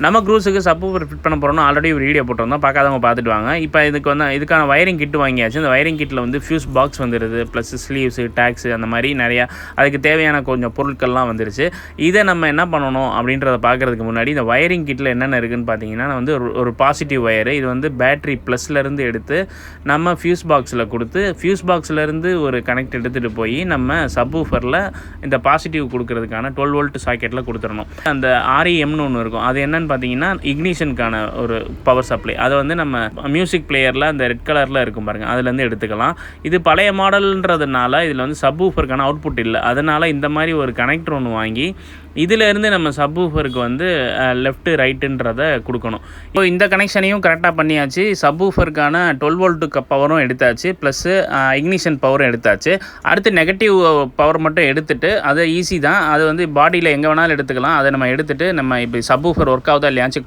நம்ம க்ரூஸுக்கு subwoofer fit பண்ண போகிறோம்னா ஆல்ரெடி ஒரு வீடியோ போட்டிருந்தோம், பார்க்காதவங்க பார்த்துட்டு வாங்க. இப்போ இதுக்கான வயரிங் கிட்டு வாங்கியாச்சு. இந்த வயரிங் கிட்டில் வந்து ஃபியூஸ் பாக்ஸ் வந்துடுது, ப்ளஸ் ஸ்லீவ்ஸு, டேக்ஸு, அந்த மாதிரி நிறையா அதுக்கு தேவையான கொஞ்சம் பொருட்கள்லாம் வந்துருச்சு. இதை நம்ம என்ன பண்ணணும் அப்படின்றத பார்க்குறதுக்கு முன்னாடி இந்த வயரிங் கிட்டில் என்னென்ன இருக்குதுன்னு பார்த்தீங்கன்னா வந்து ஒரு பாசிட்டிவ் வயரு. இது வந்து பேட்ரி ப்ளஸ்லேருந்து எடுத்து நம்ம ஃபியூஸ் பாக்ஸில் கொடுத்து ஃபியூஸ் பாக்ஸ்லேருந்து ஒரு கனெக்ட் எடுத்துகிட்டு போய் நம்ம சப்வூஃபரில் இந்த பாசிட்டிவ் கொடுக்கறதுக்கான 12 வோல்ட் சாக்கெட்டில் கொடுத்துடணும். அந்த REMனு ஒன்று இருக்கும், அது என்னன்னு பார்த்தீங்கன்னா இக்னிஷனுக்கான ஒரு பவர் சப்ளை. அதை வந்து நம்ம மியூசிக் பிளேயரில் அந்த ரெட் கலரில் இருக்கும் பாருங்கள், அதுலேருந்து எடுத்துக்கலாம். இது பழைய மாடல்ன்றதுனால இதில் வந்து சப்வூஃபருக்கான அவுட்புட் இல்லை. அதனால் இந்த மாதிரி ஒரு கனெக்டர் ஒன்று வாங்கி இதிலேருந்து நம்ம சப்வூஃபருக்கு வந்து லெஃப்ட்டு ரைட்டுன்றதை கொடுக்கணும். இப்போ இந்த கனெக்ஷனையும் கரெக்டாக பண்ணியாச்சு. சப்வூஃபருக்கான 12 வோல்ட்டு பவரும் எடுத்தாச்சு, ப்ளஸ்ஸு இக்னிஷன் பவரும் எடுத்தாச்சு. அடுத்து நெகட்டிவ் பவர் மட்டும் எடுத்துகிட்டு, அதை ஈஸி தான், அது வந்து பாடியில் எங்கே வேணாலும் எடுத்துக்கலாம். அதை நம்ம எடுத்துகிட்டு நம்ம இப்போ சப்வூஃபர் ஒர்க் ஆகுதா இல்லையா செக் பண்ணி